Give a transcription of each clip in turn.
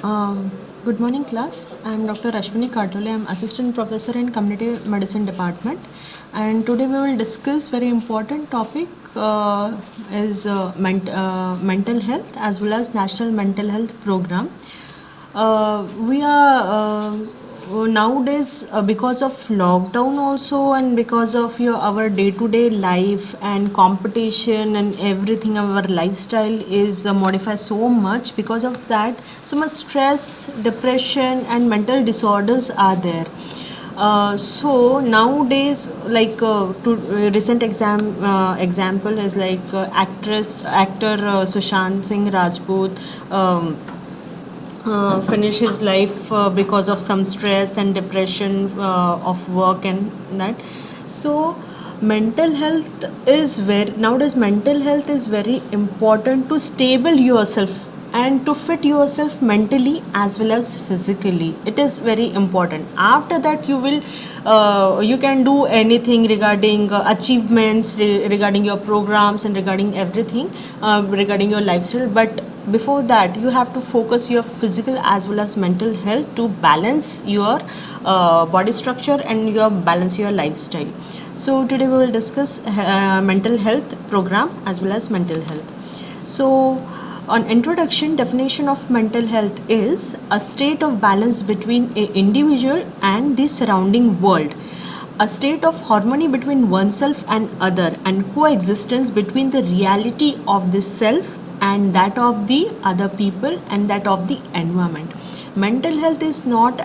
Um, Good morning, class. I am Dr. Ashwini Kartole. I am Assistant Professor in Community Medicine Department, and today we will discuss very important topic is mental health as well as National Mental Health Program. We are nowadays because of lockdown also, and because of our day-to-day life and competition and everything, our lifestyle is modified so much. Because of that, so much stress, depression and mental disorders are there. So nowadays, like recent example is like actor Sushant Singh Rajput finish his life because of some stress and depression of work and that. So mental health is very, nowadays mental health is very important to stable yourself and to fit yourself mentally as well as physically. It is very important. After that, you can do anything regarding achievements, regarding your programs and regarding everything, regarding your lifestyle. But before that, you have to focus your physical as well as mental health to balance your body structure and your balance your lifestyle. So today we will discuss mental health program as well as mental health. So on introduction, definition of mental health is a state of balance between an individual and the surrounding world, a state of harmony between oneself and other, and coexistence between the reality of the self and that of the other people and that of the environment. Mental health is not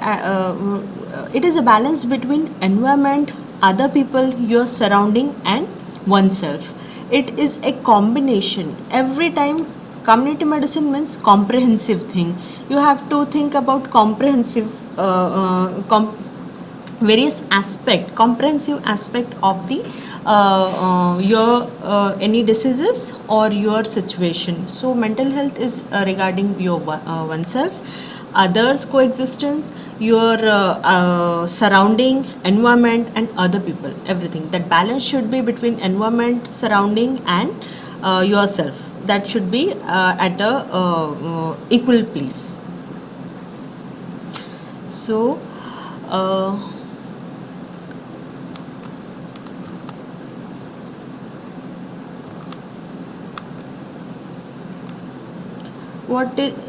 it is a balance between environment, other people, your surrounding and oneself. It is a combination. Every time community medicine means comprehensive thing. You have to think about comprehensive various aspect, comprehensive aspect of the your any diseases or your situation. So mental health is regarding your oneself, others coexistence, your surrounding environment and other people, everything. That balance should be between environment, surrounding and yourself. That should be at a equal place. So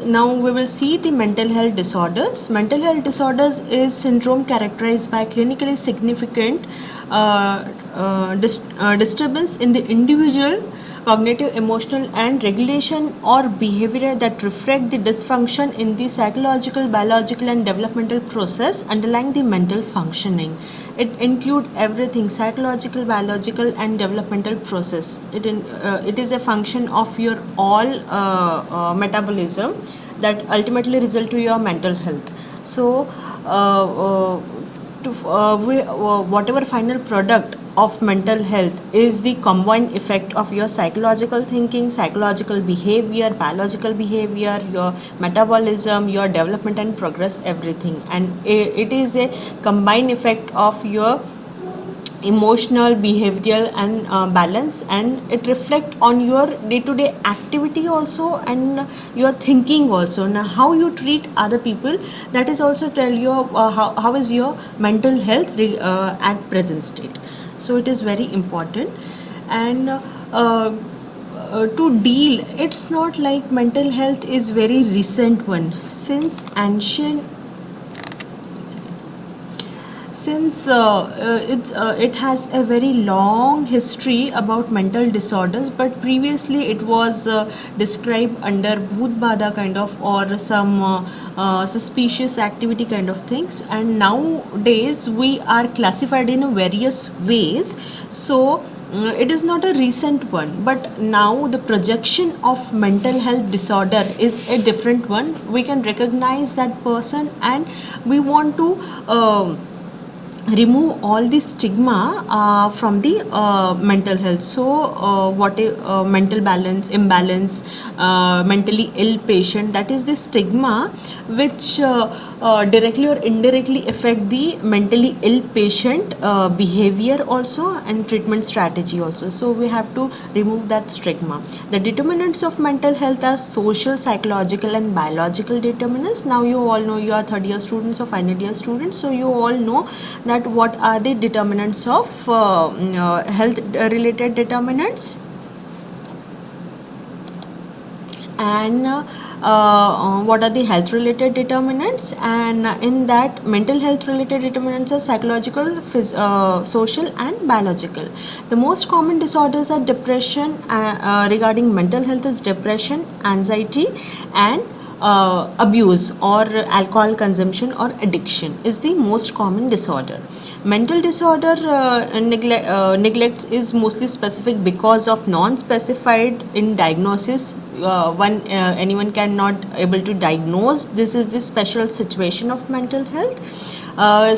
now we will see the mental health disorders. Mental health disorders is syndrome characterized by clinically significant disturbance in the individual cognitive, emotional and regulation or behavior that reflect the dysfunction in the psychological, biological and developmental process underlying the mental functioning. It include everything: psychological, biological and developmental process. It is a function of your all metabolism that ultimately result to your mental health. So whatever final product of mental health is the combined effect of your psychological thinking, psychological behavior, biological behavior, your metabolism, your development and progress, everything. And it is a combined effect of your emotional, behavioral and balance, and it reflect on your day-to-day activity also and your thinking also. Now how you treat other people, that is also tell you how is your mental health at present state. So it is very important. And to deal, it's not like mental health is very recent one. Since it has a very long history about mental disorders, but previously it was described under bhoot bada kind of, or some suspicious activity kind of things, and nowadays we are classified in various ways. So it is not a recent one, but now the projection of mental health disorder is a different one. We can recognize that person and we want to remove all the stigma from the mental health. So what a mental balance imbalance, mentally ill patient, that is the stigma which directly or indirectly affect the mentally ill patient behavior also and treatment strategy also. So we have to remove that stigma. The determinants of mental health are social, psychological and biological determinants. Now you all know, you are third year students or final year students, so you all know that what are the determinants of health related determinants. And what are the health related determinants, and in that mental health related determinants are psychological, social and biological. The most common disorders are depression, regarding mental health is depression, anxiety and abuse or alcohol consumption or addiction is the most common disorder. Mental disorder neglects is mostly specific because of non-specified in diagnosis. Anyone cannot able to diagnose. This is the special situation of mental health.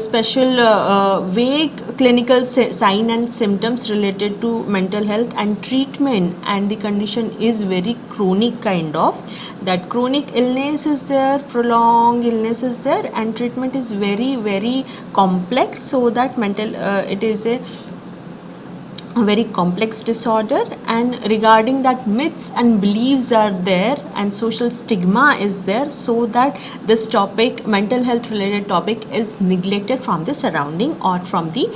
Special vague clinical sign and symptoms related to mental health and treatment, and the condition is very chronic kind of, that chronic illness is there, prolonged illness is there, and treatment is very complex. So that mental it is a very complex disorder. And regarding that, myths and beliefs are there and social stigma is there, so that this topic, mental health related topic, is neglected from the surrounding or from the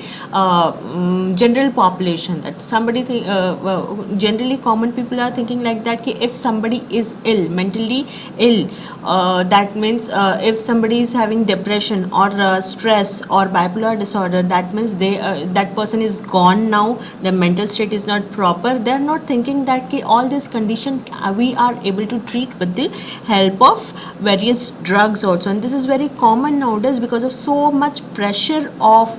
general population. That somebody generally common people are thinking like that, ki if somebody is ill, mentally ill, that means if somebody is having depression or stress or bipolar disorder, that means they that person is gone now, the mental state is not proper. They are not thinking that ki all this condition we are able to treat with the help of various drugs also. And this is very common nowadays because of so much pressure of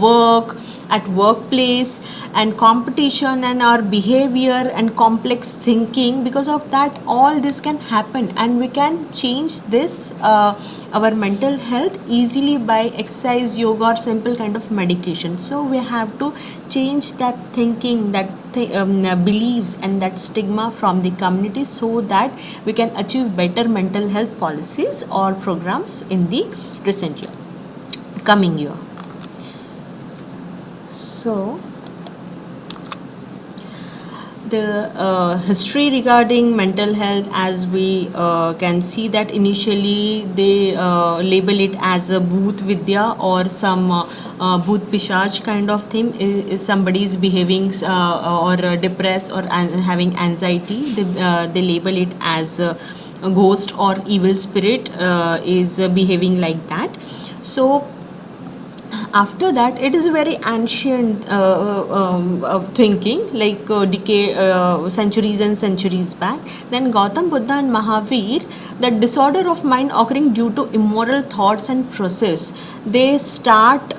work at workplace and competition and our behavior and complex thinking. Because of that, all this can happen, and we can change this our mental health easily by exercise, yoga or simple kind of medication. So we have to change that thinking, that beliefs and that stigma from the community, so that we can achieve better mental health policies or programs in the recent year, coming year. So the history regarding mental health, as we can see that initially they label it as a bhoot vidya or some bhoot pishach kind of thing. Is somebody is behaving or depressed or having anxiety, they label it as a ghost or evil spirit is behaving like that. So after that, it is very ancient thinking, like centuries and centuries back. Then Gautam Buddha and Mahavir, the disorder of mind occurring due to immoral thoughts and process, they start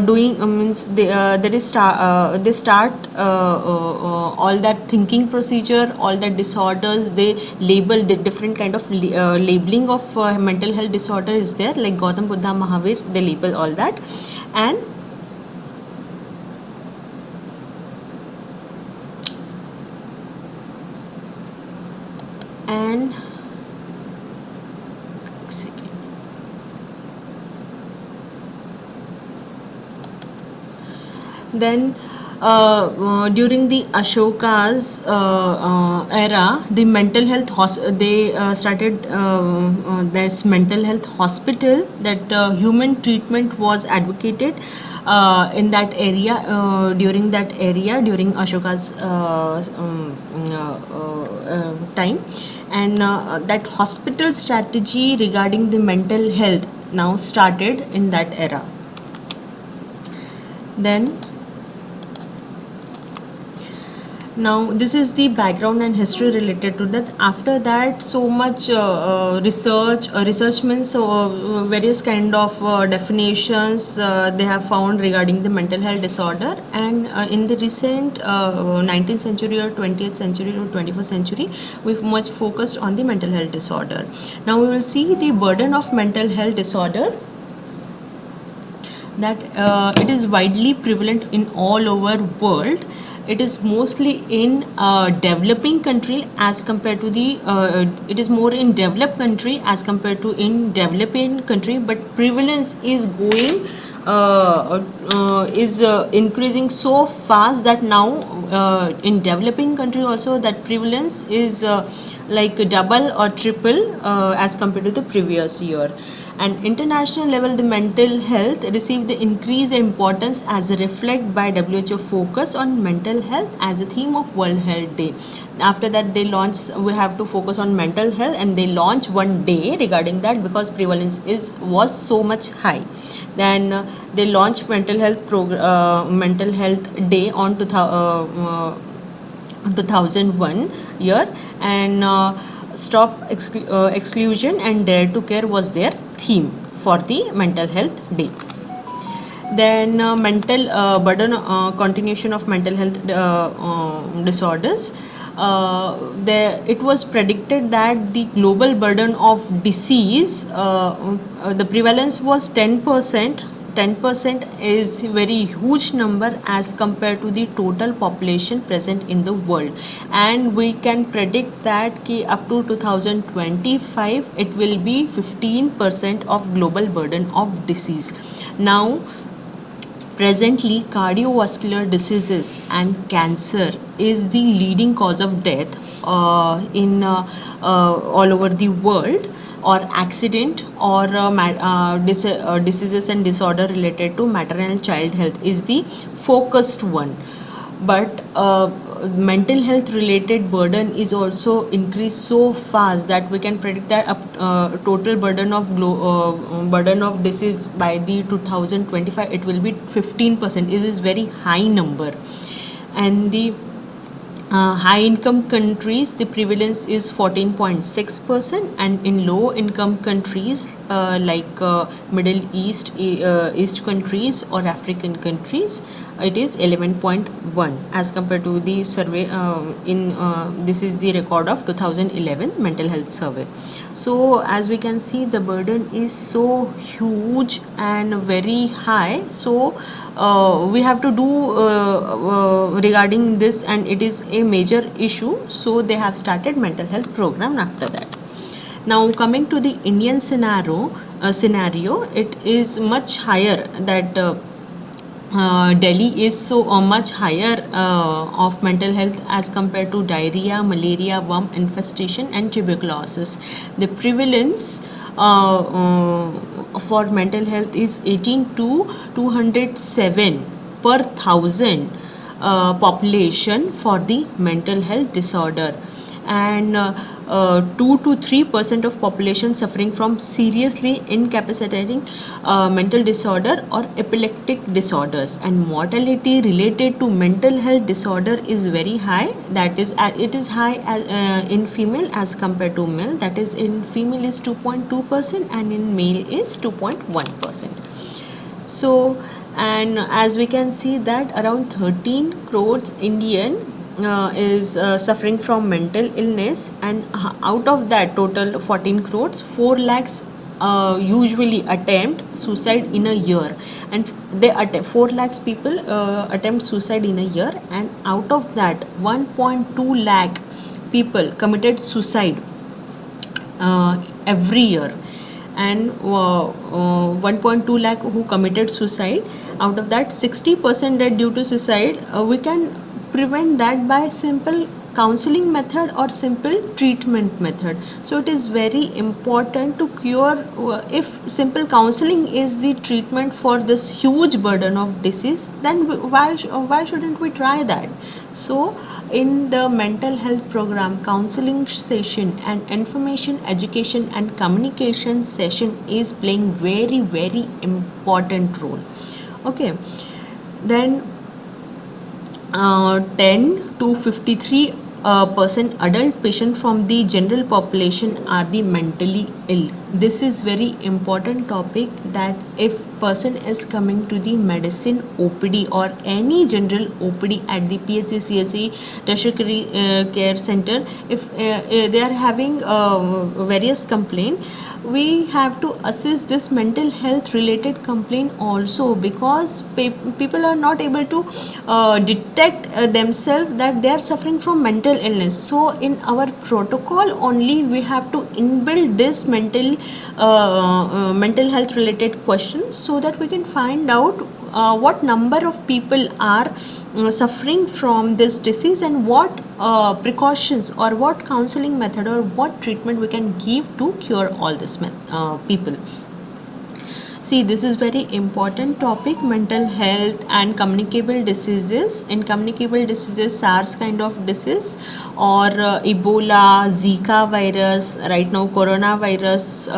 doing means they start all that thinking procedure, all that disorders, they label the different kind of labeling of mental health disorder is there, like Gautam Buddha, Mahavir, they label all that. And then during the Ashoka's era, the mental health they started this mental health hospital, that human treatment was advocated in that area during Ashoka's time. And that hospital strategy regarding the mental health now started in that era. Then now this is the background and history related to that. After that, so much research means various kind of definitions they have found regarding the mental health disorder. And in the recent 19th century or 20th century or 21st century, we've much focused on the mental health disorder. Now we will see the burden of mental health disorder. that it is widely prevalent in all over world. It is mostly in developing country as compared to the it is more in developed country as compared to in developing country, but prevalence is going is increasing so fast that now in developing country also that prevalence is like double or triple as compared to the previous year. And international level, the mental health received the increased importance as reflected by WHO focus on mental health as a theme of World Health Day. After that, they launched, we have to focus on mental health, and they launched one day regarding that because prevalence was so much high. Then they launched mental health day on 2001 year, and exclusion and dare to care was their theme for the mental health day. Then mental burden, continuation of mental health disorders. It was predicted that the global burden of disease, the prevalence was 10%. 10% is very huge number as compared to the total population present in the world, and we can predict that ki up to 2025 it will be 15% of global burden of disease. Now presently, cardiovascular diseases and cancer is the leading cause of death in all over the world, or accident, or diseases and disorder related to maternal and child health is the focused one. But mental health related burden is also increased so fast that we can predict that total burden of disease by the 2025 it will be 15%. It is very high number. And the high income countries, the prevalence is 14.6%, and in low income countries like Middle East, East countries or African countries, it is 11.1 as compared to the survey this is the record of 2011 mental health survey. So as we can see, the burden is so huge and very high. So we have to do regarding this, and it is a major issue. So they have started mental health program after that. Now coming to the Indian scenario, it is much higher that Delhi is so much higher of mental health as compared to diarrhea, malaria, worm infestation and tuberculosis. The prevalence for mental health is 18 to 207 per thousand population for the mental health disorder, and 2 to 3% of population suffering from seriously incapacitating mental disorder or epileptic disorders. And mortality related to mental health disorder is very high. That is, it is high in female as compared to male. That is, in female is 2.2% and in male is 2.1%. So, and as we can see that around 13 crores Indian is suffering from mental illness, and out of that total 14 crores, 4 lakhs usually attempt suicide in a year, and 4 lakhs people attempt suicide in a year, and out of that 1.2 lakh people committed suicide every year. And 1.2 lakh who committed suicide, out of that 60% dead due to suicide. We can prevent that by simple counseling method or simple treatment method. So it is very important to cure. If simple counseling is the treatment for this huge burden of disease, then why shouldn't we try that? So in the mental health program, counseling session and information, education and communication session is playing very, very important role. Okay, then 10 to 53% adult patient from the general population are the mentally ill. this is very important topic, that if person is coming to the medicine OPD or any general OPD at the PHC CSE tertiary care center, if they are having various complaint, we have to assess this mental health related complaint also, because people are not able to detect themselves that they are suffering from mental illness. So in our protocol only we have to inbuild this mental health related questions, so that we can find out what number of people are suffering from this disease, and what precautions or what counseling method or what treatment we can give to cure all this people. See, this is very important topic, mental health and communicable diseases. In communicable diseases, SARS kind of disease, or Ebola, Zika virus, right now coronavirus,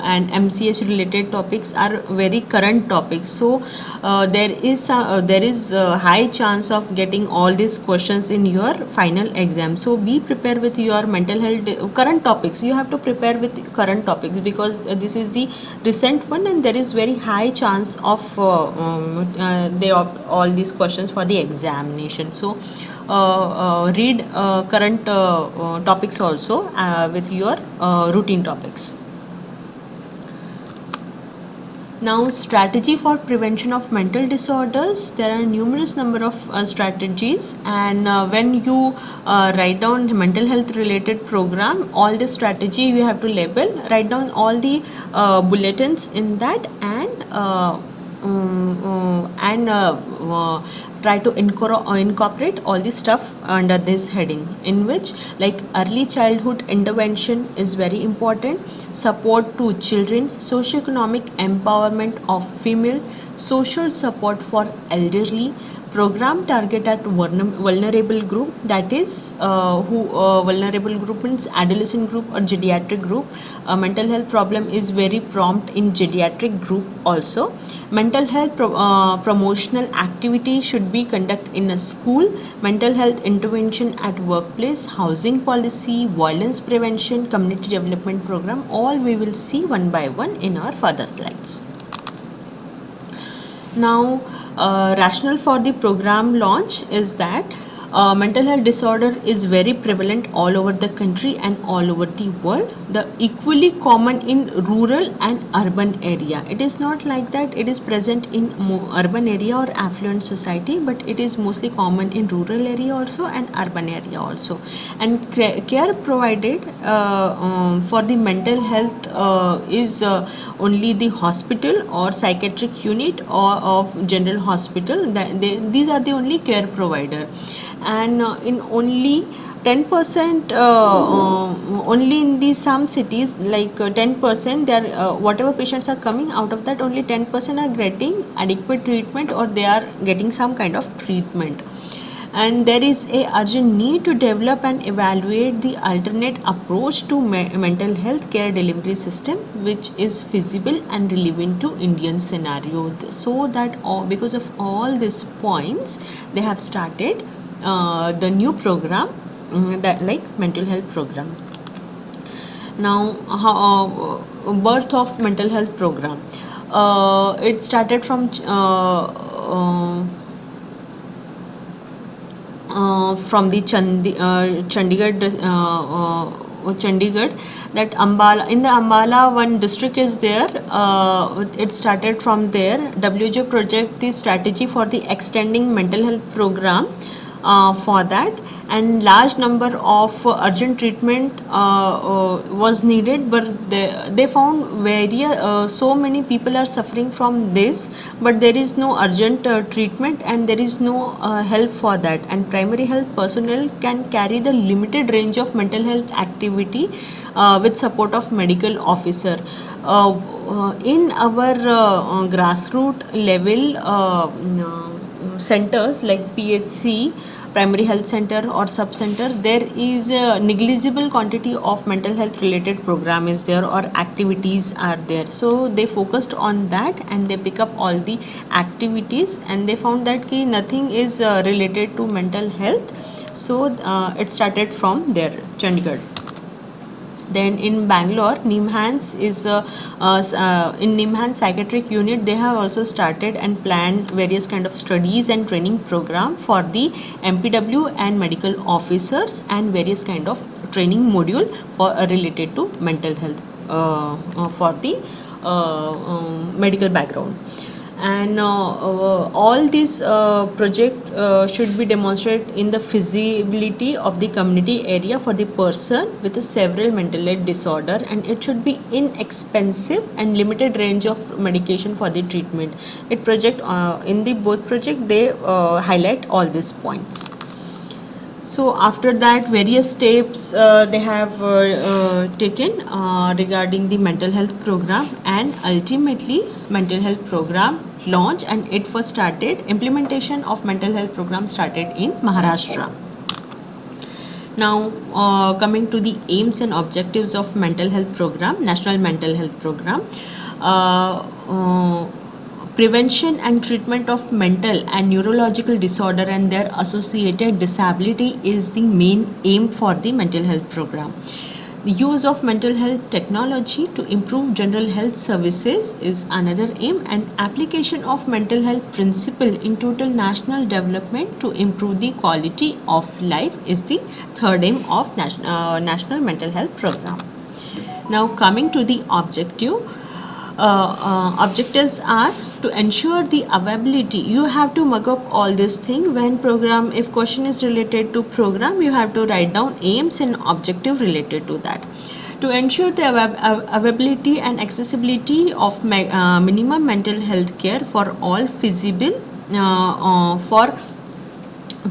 and MCH related topics are very current topics. So there is a high chance of getting all these questions in your final exam. So be prepared with your mental health current topics. You have to prepare with current topics, because this is the recent one, and there is very high chance of they opt all these questions for the examination. So read current topics also with your routine topics. Now, strategy for prevention of mental disorders. There are numerous number of strategies, and when you write down mental health related program, all the strategy you have to label, write down all the bulletins in that, and try to incorporate all the stuff under this heading, in which, like, early childhood intervention is very important, support to children, socioeconomic empowerment of female, social support for elderly, program target at vulnerable group, that is vulnerable group means adolescent group or geriatric group. Mental health problem is very prompt in geriatric group also. Mental health promotional activity should be conducted in a school. Mental health intervention at workplace, housing policy, violence prevention, community development program, all we will see one by one in our further slides. Now, rationale for the program launch is that mental health disorder is very prevalent all over the country and all over the world. The equally common in rural and urban area. It is not like that it is present in urban area or affluent society, but it is mostly common in rural area also and urban area also. And care provided for the mental health is only the hospital or psychiatric unit or of general hospital. These are the only care provider. And in only 10%, only in the some cities, like 10%, there whatever patients are coming, out of that only 10% are getting adequate treatment, or they are getting some kind of treatment. And there is a urgent need to develop and evaluate the alternate approach to mental health care delivery system, which is feasible and relevant to Indian scenario. So that because of all these points, they have started the new program, that like mental health program. Now, birth of mental health program. It started from the Chandigarh, that Ambala, in the Ambala one district is there. It started from there. WHO project the strategy for the extending mental health program for that, and large number of urgent treatment was needed, but they found so many people are suffering from this, but there is no urgent treatment, and there is no help for that, and primary health personnel can carry the limited range of mental health activity with support of medical officer. In our grassroots level centers like PHC, primary health center or sub center, there is a negligible quantity of mental health related program is there, or activities are there. So they focused on that, and they pick up all the activities, and they found that nothing is related to mental health. So it started from there, Chandigarh. Then in Bangalore, NIMHANS is in NIMHANS psychiatric unit. They have also started and planned various kind of studies and training program for the MPW and medical officers, and various kind of training module for related to mental health for the medical background. And all these project should be demonstrated in the feasibility of the community area for the person with a several mental health disorder, and it should be inexpensive and limited range of medication for the treatment. It project in the both project they highlight all these points. So after that, various steps they have taken regarding the mental health program, and ultimately mental health program launch, and it first started, implementation of mental health program started in Maharashtra. Now coming to the aims and objectives of mental health program, national mental health program. Prevention and treatment of mental and neurological disorder and their associated disability is the main aim for the mental health program. The use of mental health technology to improve general health services is another aim, and application of mental health principle in total national development to improve the quality of life is the third aim of national mental health program. Now coming to the objectives are to ensure the availability. You have to mug up all this thing when program, if question is related to program, you have to write down aims and objective related to that. To ensure the availability and accessibility of minimum mental health care for all feasible for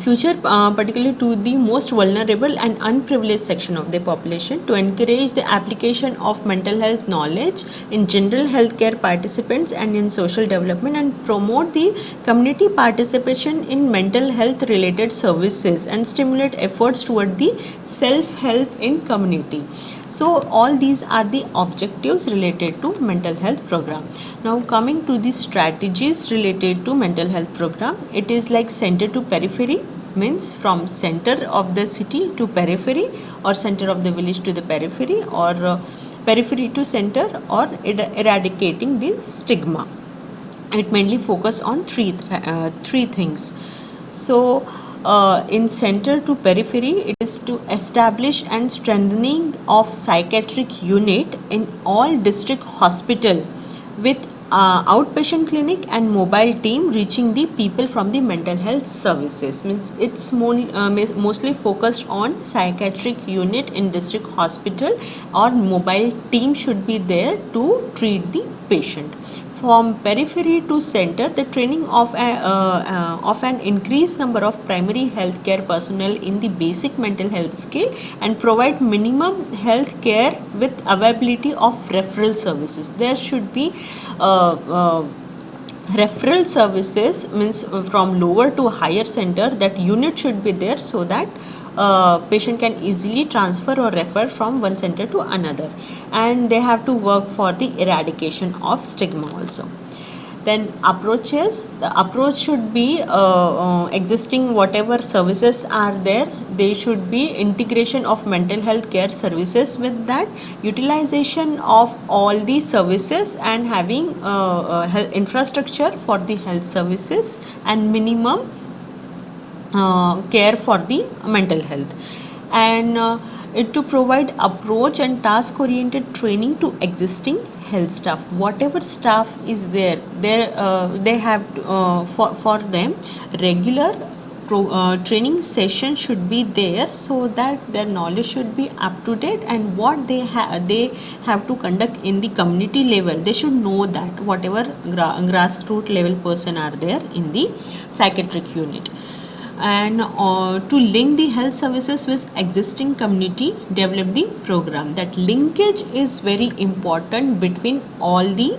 future, particularly to the most vulnerable and unprivileged section of the population, to encourage the application of mental health knowledge in general healthcare participants and in social development, and promote the community participation in mental health related services, and stimulate efforts toward the self-help in community. So all these are the objectives related to mental health program. Now coming to the strategies related to mental health program, it is like center to periphery, means from center of the city to periphery, or center of the village to the periphery, or periphery to center, or eradicating the stigma. It mainly focus on three things. So in center to periphery, it is to establish and strengthening of psychiatric unit in all district hospital with outpatient clinic and mobile team reaching the people from the mental health services. Means it's mostly focused on psychiatric unit in district hospital, or mobile team should be there to treat the patient. From periphery to center, the training of an increased number of primary healthcare personnel in the basic mental health skill, and provide minimum health care with availability of referral services. There should be referral services, means from lower to higher center, that unit should be there, so that patient can easily transfer or refer from one center to another, and they have to work for the eradication of stigma also. Then approaches, the approach should be existing whatever services are there, they should be integration of mental health care services with that, utilization of all these services, and having health infrastructure for the health services, and minimum care for the mental health, and it to provide approach and task oriented training to existing health staff. Whatever staff is there, they have for them regular training session should be there, so that their knowledge should be up to date, and what they have to conduct in the community level, they should know that, whatever grassroots level person are there in the psychiatric unit. And to link the health services with existing community, develop the program. That linkage is very important between all the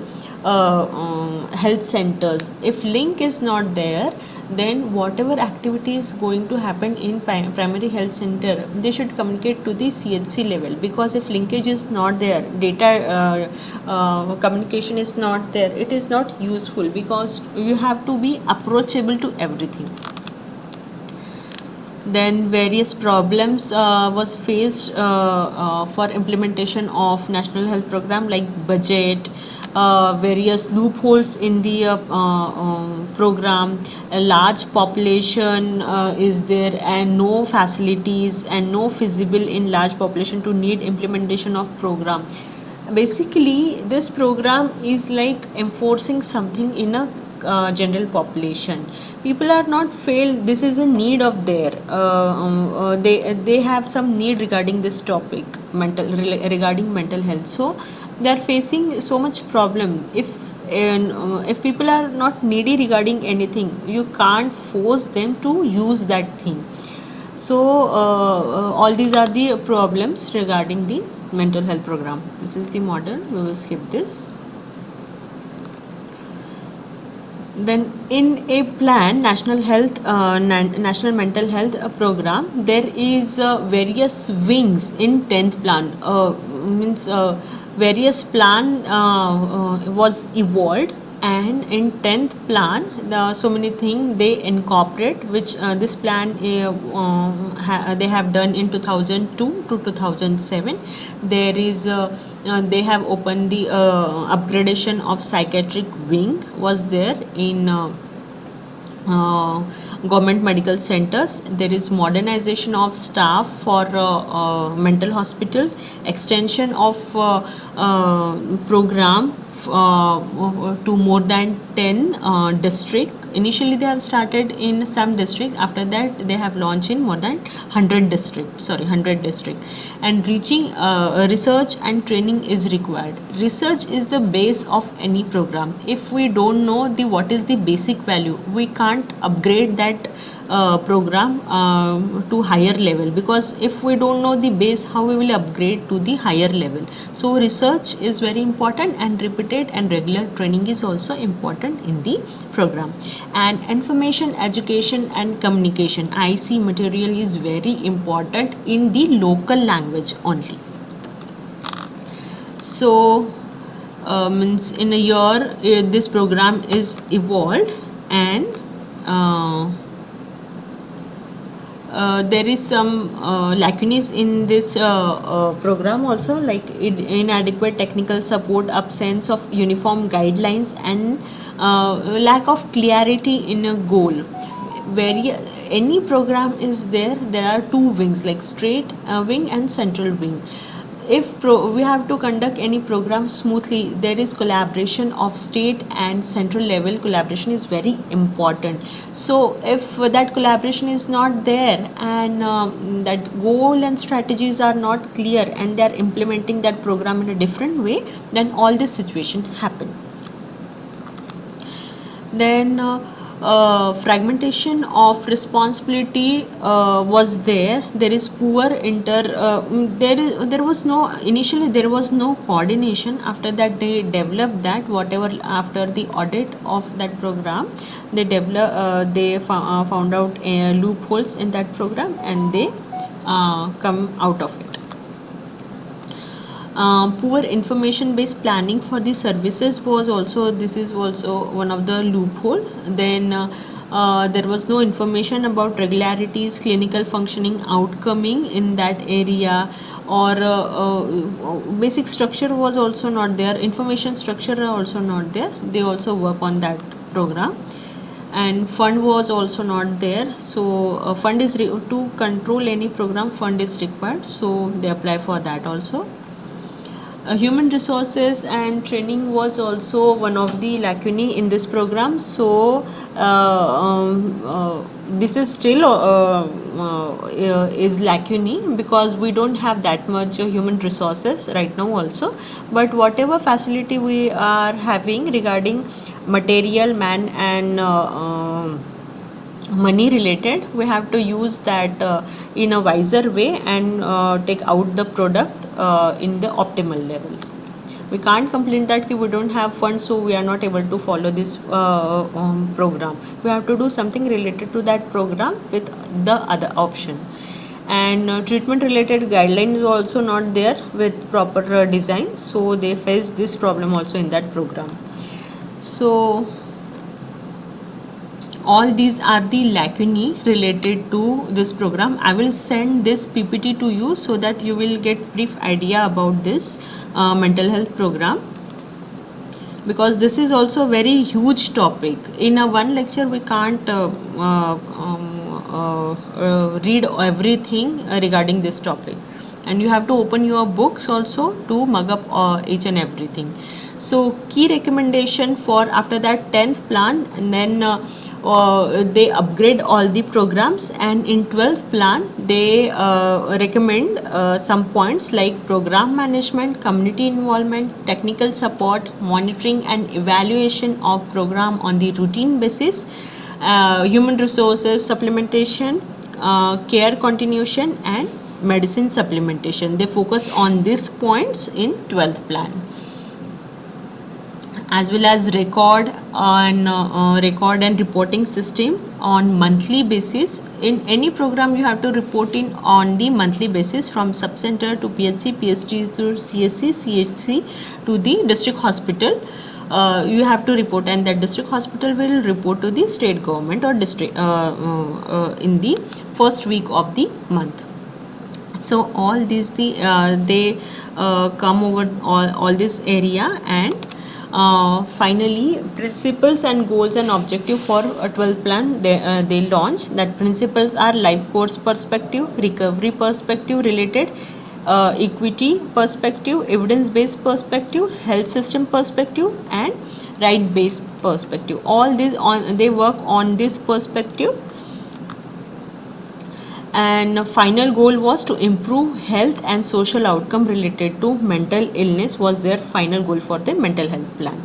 health centers. If link is not there, then whatever activity is going to happen in primary health center, they should communicate to the CHC level, because if linkage is not there, data communication is not there, it is not useful, because you have to be approachable to everything. Then various problems was faced for implementation of national health program, like budget, various loopholes in the program. A large population is there, and no facilities and no feasible in large population to need implementation of program. Basically, this program is like enforcing something in a general population. People are not failed. This is a need of their. They have some need regarding this topic, regarding mental health. So they are facing so much problem. If people are not needy regarding anything, you can't force them to use that thing. So all these are the problems regarding the mental health program. This is the model. We will skip this. Then in a plan, national mental health program, there is various wings in 10th plan. Means various plan was evolved, and in 10th plan so many things they incorporate, which this plan they have done in 2002 to 2007. There is they have opened the upgradation of psychiatric wing was there in government medical centers. There is modernization of staff for mental hospital, extension of program to more than 10 district. Initially they have started in some district, after that they have launched in more than 100 district. And reaching research and training is required. Research is the base of any program. If we don't know the what is the basic value, we can't upgrade that program to higher level, because if we don't know the base, how we will upgrade to the higher level. So research is very important, and repeated and regular training is also important in the program. And information, education and communication, IC material is very important in the local language only. So means in a year this program is evolved, and there is some lacunae in this program also, like inadequate technical support, absence of uniform guidelines, and lack of clarity in a goal. Any program is there, there are two wings, like straight wing and central wing. If we have to conduct any program smoothly, there is collaboration of state and central level. Collaboration is very important. So if that collaboration is not there, and that goal and strategies are not clear, and they are implementing that program in a different way, then all this situation happen. Then fragmentation of responsibility was there. There is poor there was no, initially there was no coordination. After that they developed that, whatever after the audit of that program, they found out loopholes in that program, and they come out of it. Poor information based planning for the services was also, this is also one of the loophole. Then there was no information about regularities, clinical functioning, outcoming in that area, or basic structure was also not there. Information structure also not there. They also work on that program. And fund was also not there. So fund is to control any program, fund is required, so they apply for that also. Human resources and training was also one of the lacunae in this program. So this is still is lacunae, because we don't have that much human resources right now also. But whatever facility we are having regarding material, man and money related, we have to use that in a wiser way, and take out the product in the optimal level. We can't complain that we don't have funds, so we are not able to follow this program. We have to do something related to that program with the other option. And treatment related guidelines is also not there with proper design, so they face this problem also in that program. So all these are the lacunae related to this program. I will send this PPT to you so that you will get brief idea about this mental health program, because this is also a very huge topic. In a one lecture we can't read everything regarding this topic, and you have to open your books also to mug up each and everything. So key recommendation for after that 10th plan, and then they upgrade all the programs, and in 12th plan they recommend some points like program management, community involvement, technical support, monitoring and evaluation of program on the routine basis, human resources supplementation, care continuation and medicine supplementation. They focus on these points in 12th plan, as well as record and reporting system on monthly basis. In any program you have to report in on the monthly basis, from sub-center to PHC, PhD to CSC, CHC to the district hospital. You have to report, and that district hospital will report to the state government or district in the first week of the month. So all these they come over all this area, and finally principles and goals and objective for a 12th plan they launch. That principles are life course perspective, recovery perspective related, equity perspective, evidence based perspective, health system perspective and right based perspective. All these they work on this perspective. And final goal was to improve health and social outcome related to mental illness was their final goal for the mental health plan.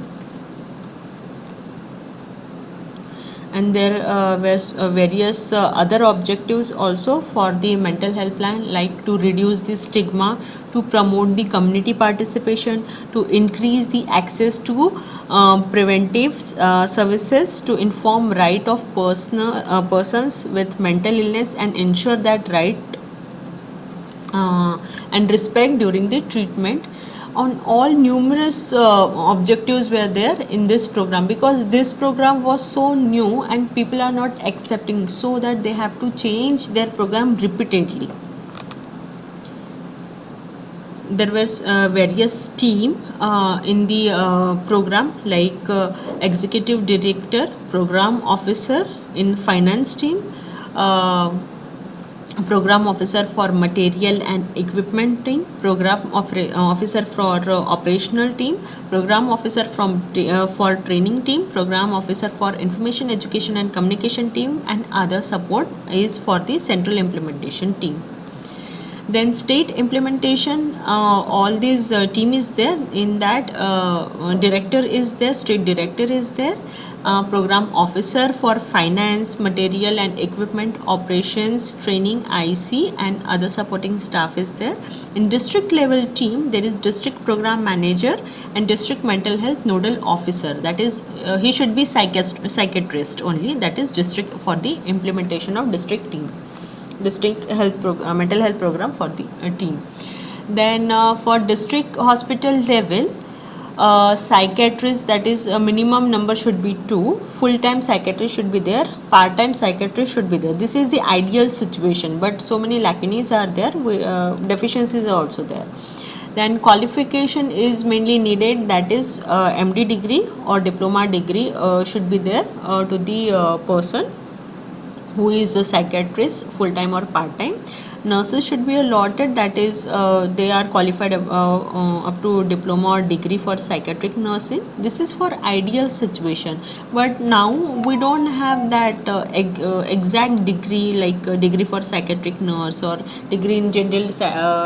And there were various other objectives also for the mental health plan, like to reduce the stigma, to promote the community participation, to increase the access to preventive services, to inform right of persons with mental illness and ensure that right and respect during the treatment. On all numerous objectives were there in this program, because this program was so new and people are not accepting, so that they have to change their program repeatedly. There was various team in the program, like executive director, program officer in finance team, program officer for material and equipment team, program officer for operational team, program officer for training team, program officer for information education and communication team, and other support is for the central implementation team. Then state implementation, all these team is there. In that director is there, state director is there, program officer for finance, material and equipment, operations, training, IC and other supporting staff is there. In district level team, there is district program manager and district mental health nodal officer. That is he should be psychiatrist only. That is district for the implementation of district team, district health mental health program for the team. Then for district hospital level, psychiatrist, that is a minimum number should be 2, full-time psychiatrist should be there, part-time psychiatrist should be there. This is the ideal situation, but so many lacunae are there, deficiencies are also there. Then qualification is mainly needed, that is MD degree or diploma degree should be there to the person who is a psychiatrist, full-time or part-time. Nurses should be allotted, that is they are qualified up to diploma or degree for psychiatric nursing. This is for ideal situation, but now we don't have that exact degree, like degree for psychiatric nurse or degree in general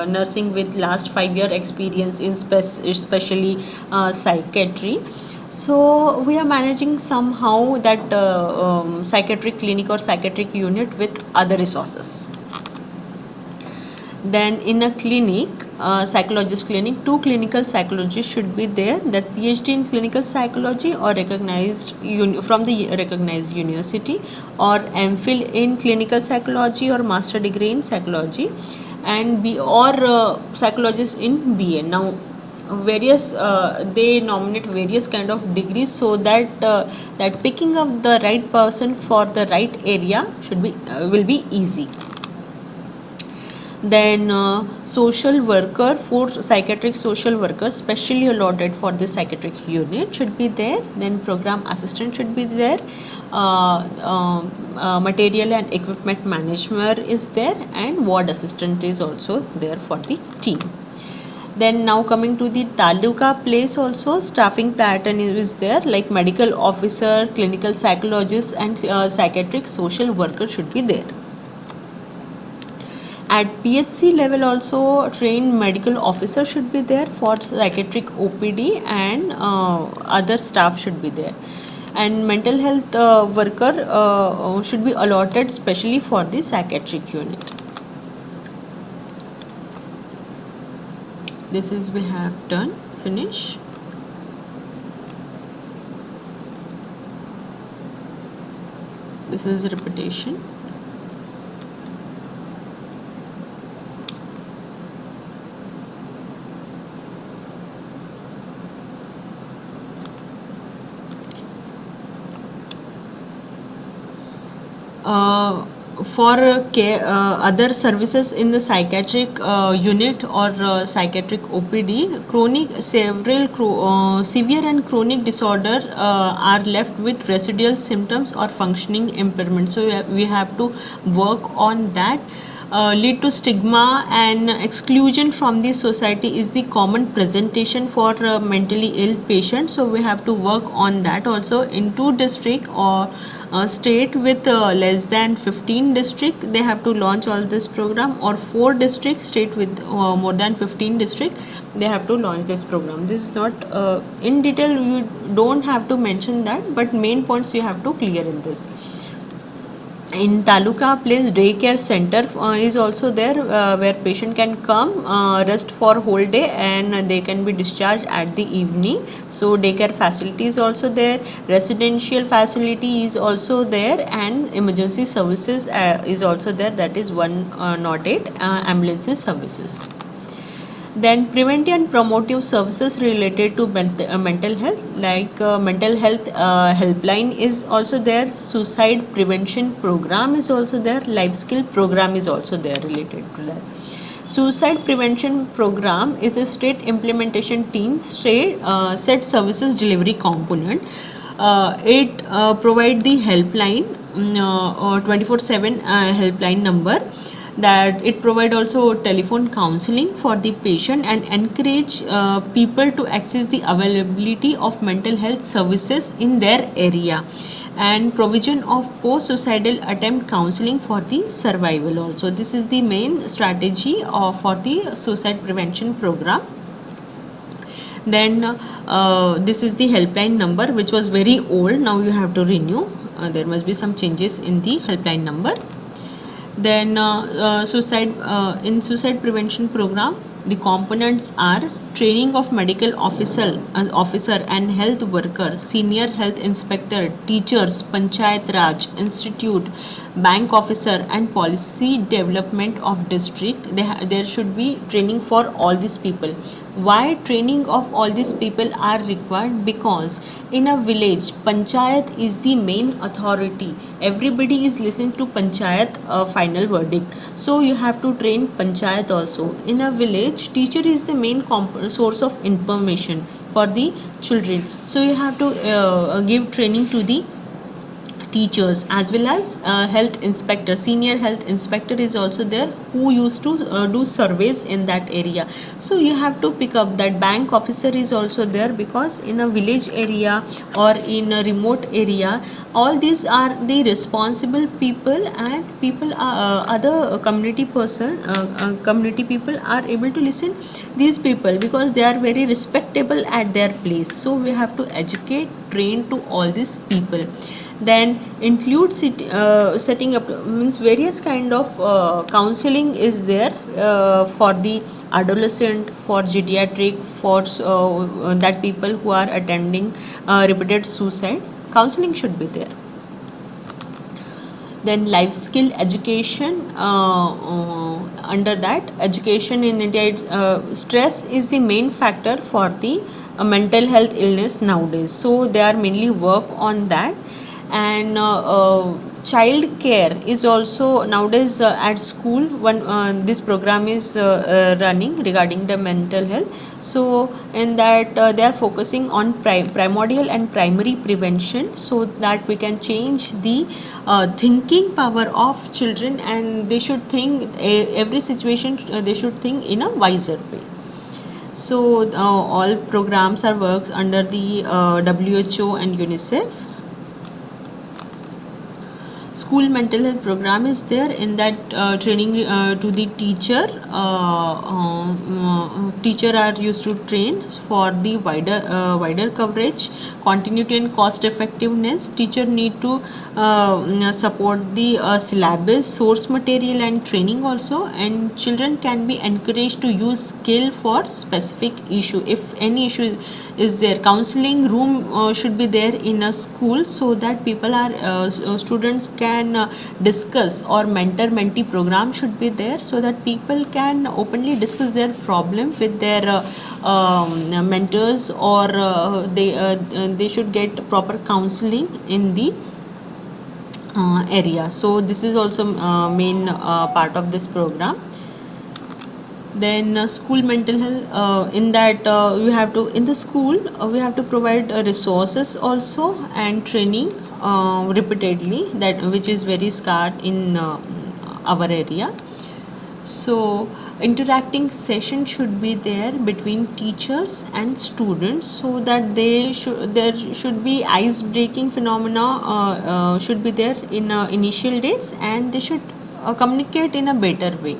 nursing with last 5-year experience in especially psychiatry. So we are managing somehow that psychiatric clinic or psychiatric unit with other resources. Then in a clinic, psychologist clinic, 2 clinical psychologists should be there, that PhD in clinical psychology or recognized from the recognized university, or MPhil in clinical psychology or master degree in psychology, and or psychologist in BA. Now various they nominate various kind of degrees, so that that picking up the right person for the right area should be will be easy. Then social worker, for psychiatric social worker specially allotted for the psychiatric unit should be there. Then program assistant should be there. Material and equipment manager is there, and ward assistant is also there for the team. Then now coming to the taluka place, also staffing pattern is there, like medical officer, clinical psychologist, and psychiatric social worker should be there. At PHC level also, trained medical officer should be there for psychiatric OPD, and other staff should be there. And mental health worker should be allotted specially for the psychiatric unit. This is we have done, finish. This is repetition. For care, other services in the psychiatric unit or psychiatric OPD, severe and chronic disorder are left with residual symptoms or functioning impairment. So we have to work on that. Lead to stigma and exclusion from the society is the common presentation for mentally ill patients. So we have to work on that also. In 2 district or state with less than 15 district, they have to launch all this program, or 4 district state with more than 15 district, they have to launch this program. This is not in detail, you don't have to mention that, but main points you have to clear in this. In taluka place, daycare center is also there, where patient can come rest for whole day, and they can be discharged at the evening. So daycare facility is also there, residential facility is also there, and emergency services is also there, that is 108 ambulance services. Then preventive and promotive services related to mental health, like mental health helpline is also there, suicide prevention program is also there, life skill program is also there related to that. Suicide prevention program is a state implementation team, set services delivery component. It provide the helpline, 24/7 helpline number, that it provide also telephone counseling for the patient, and encourage people to access the availability of mental health services in their area, and provision of post-suicidal attempt counseling for the survival also. This is the main strategy for the suicide prevention program. Then this is the helpline number, which was very old, now you have to renew. There must be some changes in the helpline number. Then in suicide prevention program, the components are training of medical officer and health worker, senior health inspector, teachers, Panchayat Raj Institute, bank officer, and policy development of district. There should be training for all these people. Why training of all these people are required? Because in a village, Panchayat is the main authority. Everybody is listening to Panchayat final verdict. So you have to train Panchayat also. In a village, teacher is the main source of information for the children. So you have to give training to the teachers, as well as health inspector, senior health inspector is also there, who used to do surveys in that area. So you have to pick up that. Bank officer is also there, because in a village area or in a remote area, all these are the responsible people, and people other community community people are able to listen these people, because they are very respectable at their place. So we have to educate, train to all these people. Then include setting up, means various kind of counseling is there for the adolescent, for geriatric, for that people who are attending repeated suicide, counseling should be there. Then life skill education, under that education in India, stress is the main factor for the mental health illness nowadays, so they are mainly work on that. And child care is also nowadays at school. One this program is running regarding the mental health. So in that they are focusing on primordial and primary prevention, so that we can change the thinking power of children, and they should think every situation, they should think in a wiser way. So all programs are works under the WHO and UNICEF. School mental health program is there. In that training to the teacher, teacher are used to train for the wider coverage, continuity and cost effectiveness. Teacher need to support the syllabus, source material and training also. And children can be encouraged to use skill for specific issue. If any issue is there, counseling room should be there in a school, so that people are students can discuss, or mentor-mentee program should be there, so that people can openly discuss their problem with their mentors, or they should get proper counseling in the area. So this is also main part of this program. Then school mental health, in that you have to, in the school we have to provide resources also and training repeatedly, that which is very scarce in our area. So interacting session should be there between teachers and students, so that there should be ice breaking phenomena should be there in initial days, and they should communicate in a better way.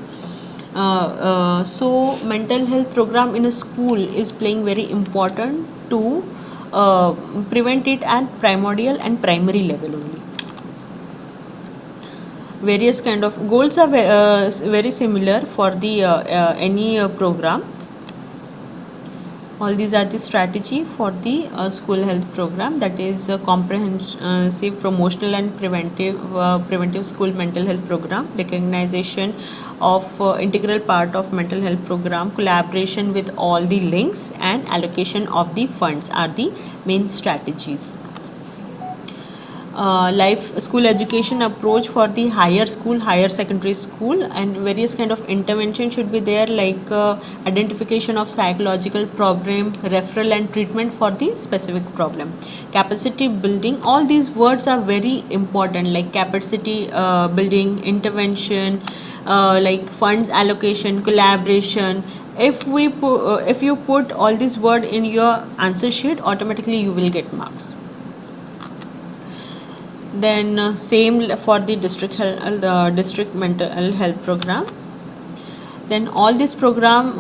So mental health program in a school is playing very important to prevent it at primordial and primary level only. Various kind of goals are very similar for the any program. All these are the strategy for the school health program, that is a comprehensive promotional and preventive school mental health program, recognition of integral part of mental health program, collaboration with all the links, and allocation of the funds are the main strategies. Life school education approach for the higher school, higher secondary school, and various kind of intervention should be there, like identification of psychological problem, referral and treatment for the specific problem, capacity building. All these words are very important, like capacity building, intervention, like funds allocation, collaboration. If you put all these words in your answer sheet, automatically you will get marks. Then same for the district mental health program. Then all this program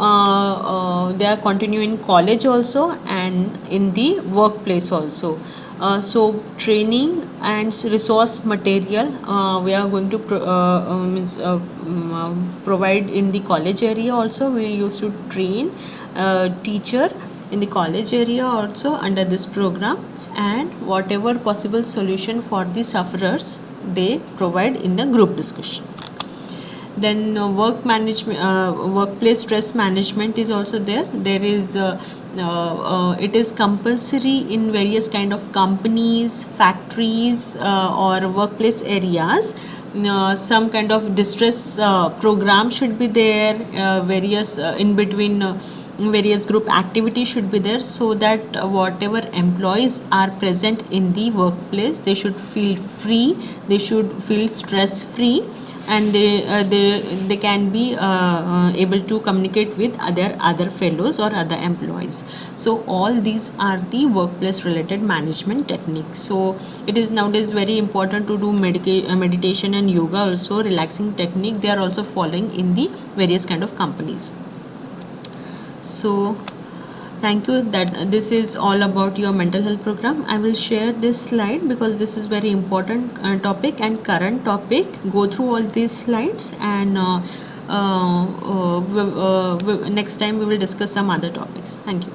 they are continuing in college also, and in the workplace also. So training and resource material we are going to provide in the college area also. We used to train teacher in the college area also under this program, and whatever possible solution for the sufferers they provide in the group discussion. Then workplace stress management is also there. There is it is compulsory in various kind of companies, factories, or workplace areas. Some kind of distress program should be there, various in between various group activities should be there, so that whatever employees are present in the workplace, they should feel free, they should feel stress free, and they can be able to communicate with other fellows or other employees. So all these are the workplace related management techniques. So it is nowadays very important to do meditation and yoga also, relaxing technique they are also following in the various kind of companies. So thank you. That this is all about your mental health program. I will share this slide because this is very important topic and current topic. Go through all these slides, and next time we will discuss some other topics. Thank you.